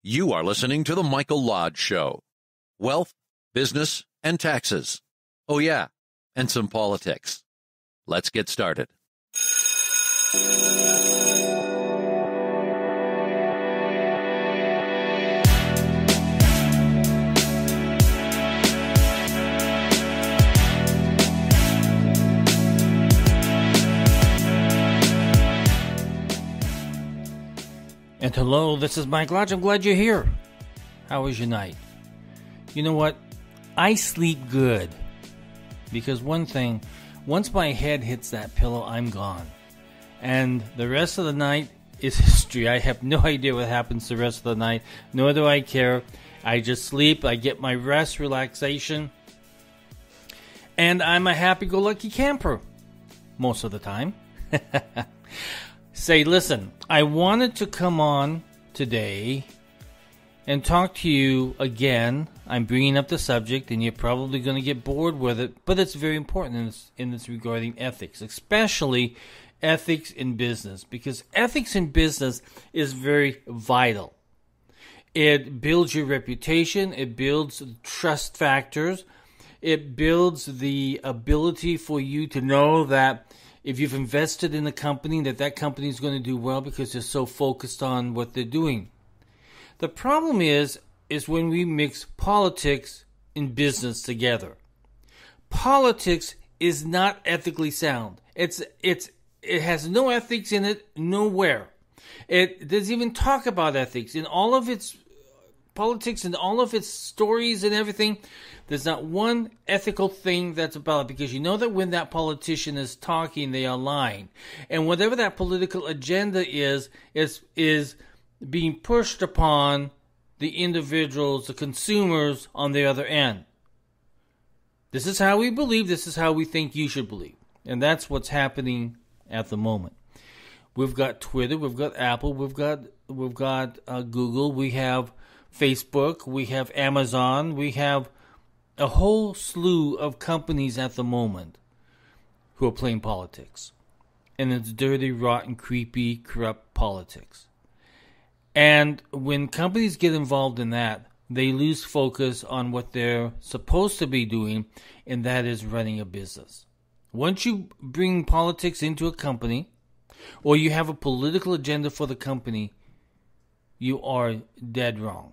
You are listening to The Michael Lodge Show. Wealth, business, and taxes. Oh yeah, and some politics. Let's get started. And hello, this is Mike Lodge. I'm glad you're here. How was your night? You know what? I sleep good. Because one thing, once my head hits that pillow, I'm gone. And the rest of the night is history. I have no idea what happens the rest of the night, nor do I care. I just sleep, I get my rest, relaxation, and I'm a happy-go-lucky camper most of the time. Say, listen, I wanted to come on today and talk to you again. I'm bringing up the subject, and you're probably going to get bored with it, but it's very important in this regarding ethics, especially ethics in business, because ethics in business is very vital. It builds your reputation, it builds trust factors, it builds the ability for you to know that if you've invested in a company, that company is going to do well because they're so focused on what they're doing. The problem is when we mix politics and business together. Politics is not ethically sound. It has no ethics in it nowhere. It doesn't even talk about ethics in all of its politics and all of its stories and everything. There's not one ethical thing that's about it, because you know that when that politician is talking, they are lying. And whatever that political agenda is being pushed upon the individuals, the consumers on the other end. This is how we believe, this is how we think you should believe. And that's what's happening at the moment. We've got Twitter, we've got Apple, we've got Google, we have Facebook, we have Amazon, we have a whole slew of companies at the moment who are playing politics. And it's dirty, rotten, creepy, corrupt politics. And when companies get involved in that, they lose focus on what they're supposed to be doing, and that is running a business. Once you bring politics into a company, or you have a political agenda for the company, you are dead wrong.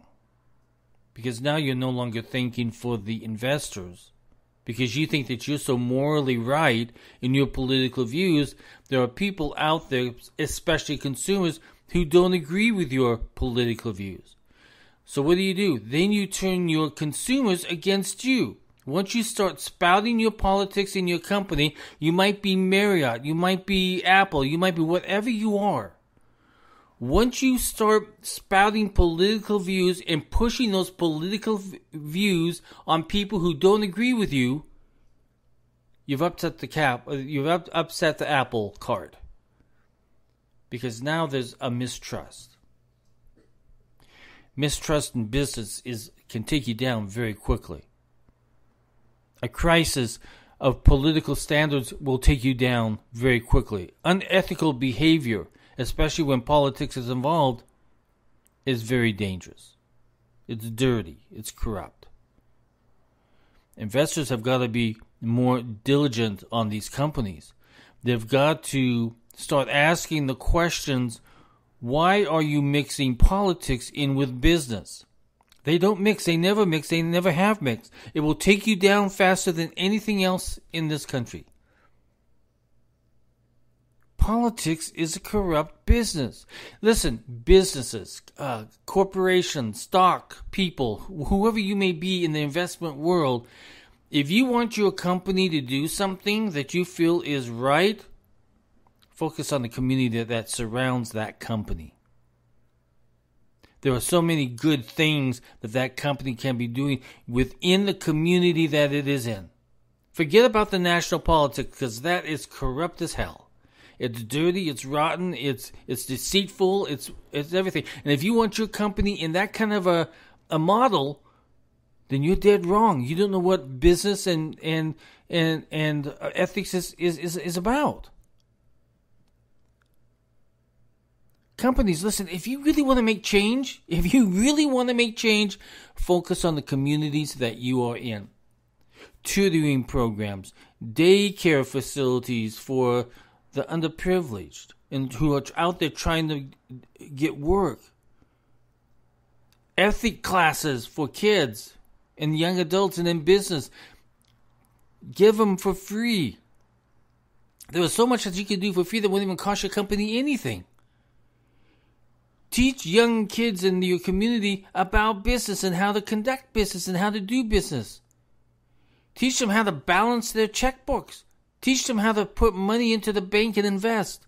Because now you're no longer thinking for the investors. Because you think that you're so morally right in your political views, there are people out there, especially consumers, who don't agree with your political views. So what do? Then you turn your consumers against you. Once you start spouting your politics in your company, you might be Marriott, you might be Apple, you might be whatever you are. Once you start spouting political views and pushing those political views on people who don't agree with you, you've upset the apple cart. Because now there's a mistrust. Mistrust in business can take you down very quickly. A crisis of political standards will take you down very quickly. Unethical behavior, especially when politics is involved, is very dangerous. It's dirty. It's corrupt. Investors have got to be more diligent on these companies. They've got to start asking the questions, why are you mixing politics in with business? They don't mix. They never mix. They never have mixed. It will take you down faster than anything else in this country. Politics is a corrupt business. Listen, businesses, corporations, stock people, whoever you may be in the investment world, if you want your company to do something that you feel is right, focus on the community that surrounds that company. There are so many good things that company can be doing within the community that it is in. Forget about the national politics, because that is corrupt as hell. It's dirty, it's rotten, it's deceitful, it's everything. And if you want your company in that kind of a model, then you're dead wrong. You don't know what business and ethics is about. Companies, listen, if you really want to make change, focus on the communities that you are in. Tutoring programs, daycare facilities for the underprivileged and who are out there trying to get work. Ethic classes for kids and young adults and in business. Give them for free. There is so much that you can do for free that won't even cost your company anything. Teach young kids in your community about business and how to conduct business and how to do business. Teach them how to balance their checkbooks. Teach them how to put money into the bank and invest.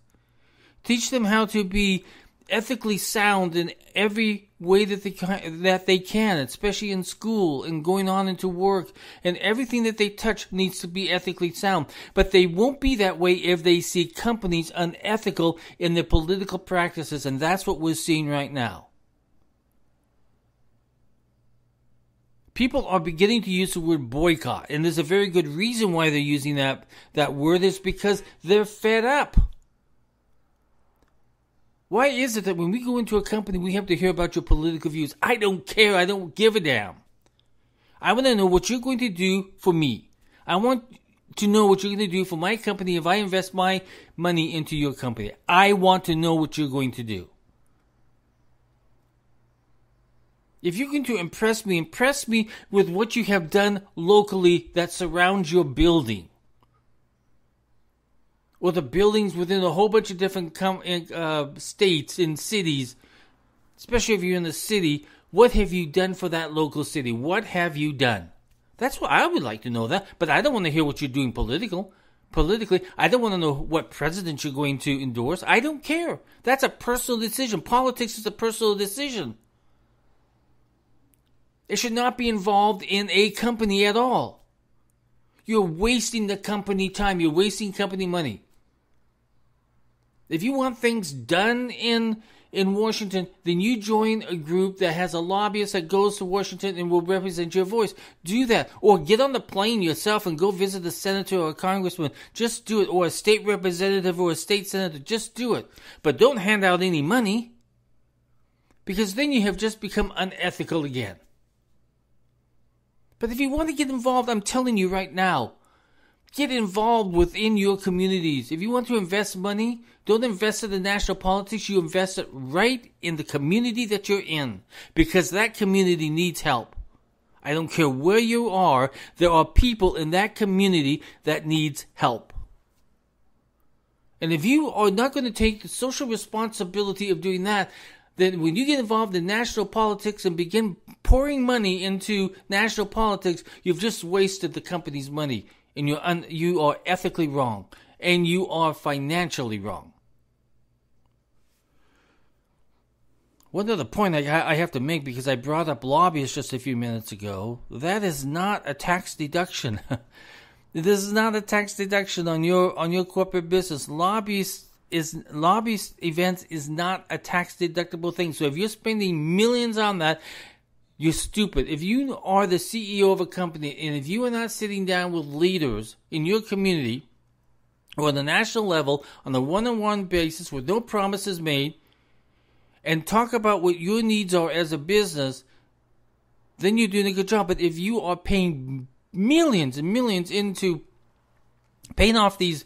Teach them how to be ethically sound in every way that they can, especially in school and going on into work. And everything that they touch needs to be ethically sound. But they won't be that way if they see companies unethical in their political practices. And that's what we're seeing right now. People are beginning to use the word boycott. And there's a very good reason why they're using that word is because they're fed up. Why is it that when we go into a company, we have to hear about your political views? I don't care. I don't give a damn. I want to know what you're going to do for me. I want to know what you're going to do for my company if I invest my money into your company. I want to know what you're going to do. If you're going to impress me with what you have done locally that surrounds your building. Or the buildings within a whole bunch of different states and cities. Especially if you're in the city. What have you done for that local city? What have you done? That's what I would like to know that. But I don't want to hear what you're doing politically. I don't want to know what president you're going to endorse. I don't care. That's a personal decision. Politics is a personal decision. It should not be involved in a company at all. You're wasting the company time. You're wasting company money. If you want things done in Washington, then you join a group that has a lobbyist that goes to Washington and will represent your voice. Do that. Or get on the plane yourself and go visit a senator or a congressman. Just do it. Or a state representative or a state senator. Just do it. But don't hand out any money. Because then you have just become unethical again. But if you want to get involved, I'm telling you right now, get involved within your communities. If you want to invest money, don't invest it in national politics. You invest it right in the community that you're in. Because that community needs help. I don't care where you are, there are people in that community that needs help. And if you are not going to take the social responsibility of doing that, then when you get involved in national politics and begin pouring money into national politics, you've just wasted the company's money. And you are ethically wrong. And you are financially wrong. One other point I have to make, because I brought up lobbyists just a few minutes ago, that is not a tax deduction. This is not a tax deduction on your corporate business. Lobbyist events is not a tax deductible thing. So if you're spending millions on that, you're stupid. If you are the CEO of a company and if you are not sitting down with leaders in your community or on the national level on a one-on-one basis with no promises made and talk about what your needs are as a business, then you're doing a good job. But if you are paying millions and millions into paying off these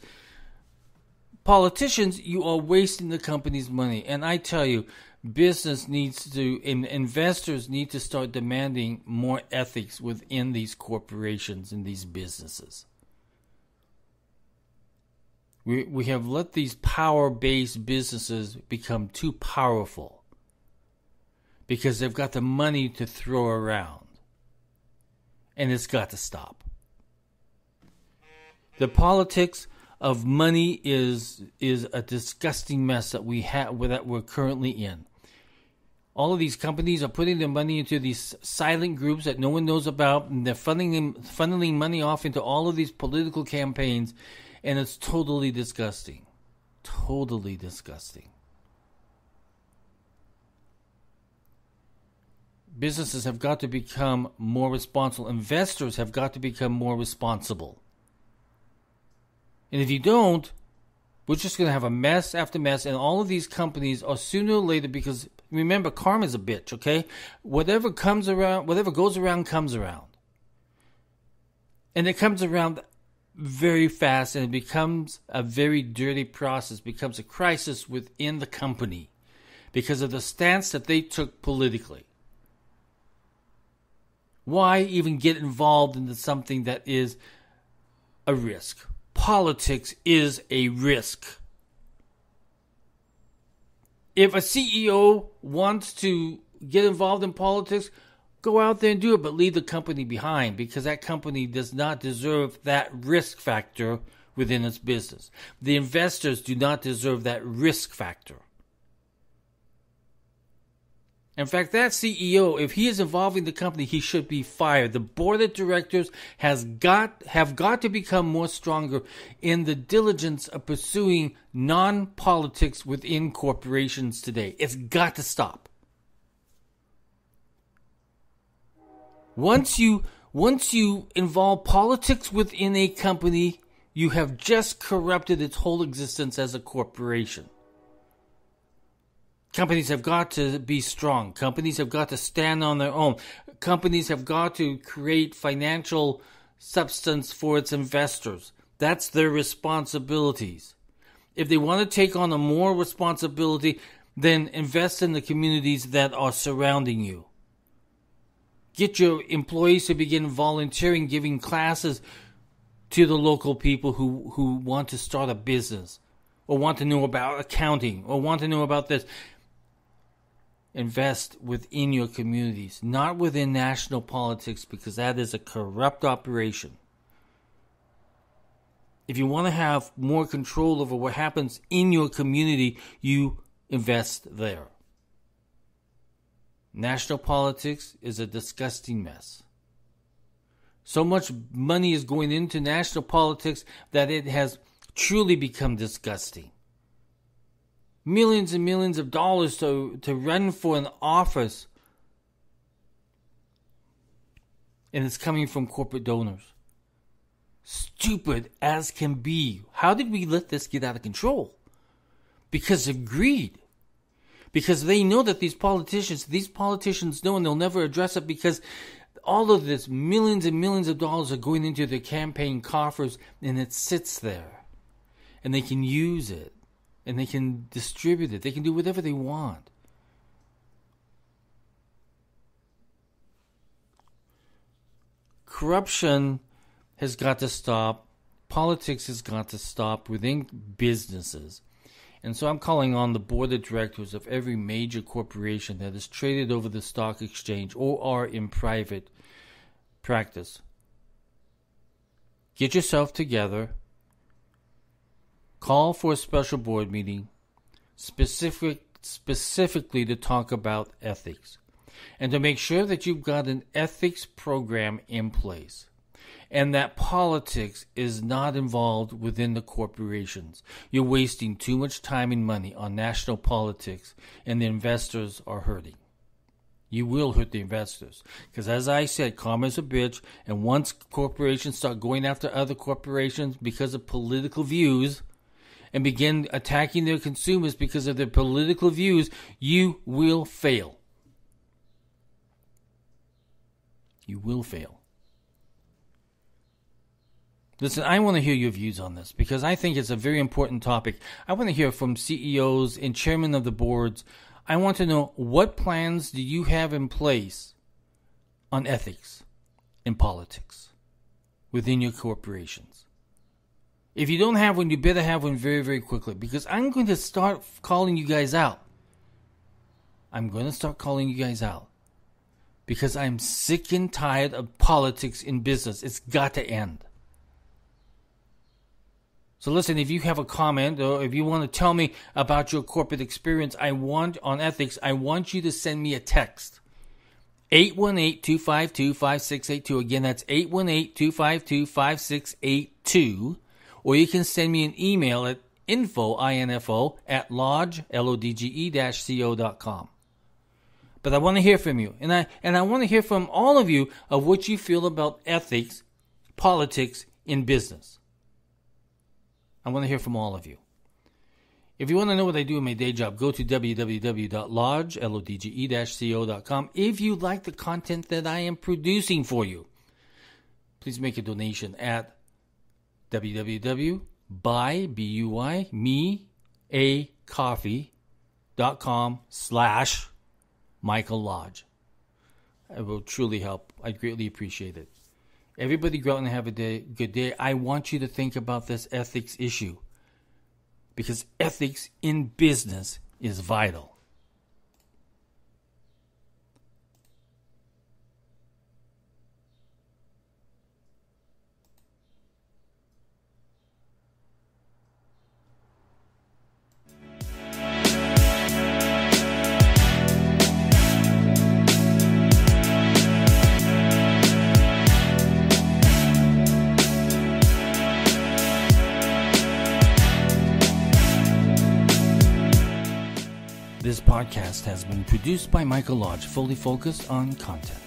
politicians, you are wasting the company's money. And I tell you, investors need to start demanding more ethics within these corporations and these businesses. We have let these power-based businesses become too powerful because they've got the money to throw around. And it's got to stop. The politics of money is a disgusting mess that we're currently in. All of these companies are putting their money into these silent groups that no one knows about, and they're funneling money off into all of these political campaigns, and it's totally disgusting. Totally disgusting. Businesses have got to become more responsible. Investors have got to become more responsible. And if you don't, We're just going to have a mess after mess, and all of these companies are sooner or later, because remember, karma's a bitch, okay? Whatever comes around, whatever goes around comes around. And it comes around very fast, and it becomes a very dirty process, becomes a crisis within the company because of the stance that they took politically. Why even get involved into something that is a risk? Politics is a risk. If a CEO wants to get involved in politics, go out there and do it, but leave the company behind, because that company does not deserve that risk factor within its business. The investors do not deserve that risk factor. In fact, that CEO, if he is involving the company, he should be fired. The board of directors have got to become more stronger in the diligence of pursuing non-politics within corporations today. It's got to stop. Once you involve politics within a company, you have just corrupted its whole existence as a corporation. Companies have got to be strong. Companies have got to stand on their own. Companies have got to create financial substance for its investors. That's their responsibilities. If they want to take on a more responsibility, then invest in the communities that are surrounding you. Get your employees to begin volunteering, giving classes to the local people who want to start a business or want to know about accounting or want to know about this. Invest within your communities, not within national politics, because that is a corrupt operation. If you want to have more control over what happens in your community, you invest there. National politics is a disgusting mess. So much money is going into national politics that it has truly become disgusting. Millions and millions of dollars to run for an office. And it's coming from corporate donors. Stupid as can be. How did we let this get out of control? Because of greed. Because they know that these politicians know, and they'll never address it, because all of this, millions and millions of dollars are going into their campaign coffers, and it sits there. And they can use it. And they can distribute it. They can do whatever they want. Corruption has got to stop. Politics has got to stop within businesses. And so I'm calling on the board of directors of every major corporation that is traded over the stock exchange or are in private practice. Get yourself together. Call for a special board meeting specifically to talk about ethics and to make sure that you've got an ethics program in place and that politics is not involved within the corporations. You're wasting too much time and money on national politics, and the investors are hurting. You will hurt the investors. Because as I said, karma's a bitch, and once corporations start going after other corporations because of political views, and begin attacking their consumers because of their political views, you will fail. You will fail. Listen, I want to hear your views on this because I think it's a very important topic. I want to hear from CEOs and chairmen of the boards. I want to know, what plans do you have in place on ethics in politics within your corporations? If you don't have one, you better have one very, very quickly, because I'm going to start calling you guys out. I'm going to start calling you guys out because I'm sick and tired of politics in business. It's got to end. So listen, if you have a comment or if you want to tell me about your corporate experience on ethics, I want you to send me a text. 818-252-5682. Again, that's 818-252-5682. Or you can send me an email at info at lodge-co.com. But I want to hear from you. And I want to hear from all of you of what you feel about ethics, politics in business. I want to hear from all of you. If you want to know what I do in my day job, go to www.lodge.co.com. If you like the content that I am producing for you, please make a donation at www.buymeacoffee.com/Michael Lodge. It will truly help. I'd greatly appreciate it. Everybody go out and have a good day. I want you to think about this ethics issue, because ethics in business is vital. This podcast has been produced by Michael Lodge, fully focused on content.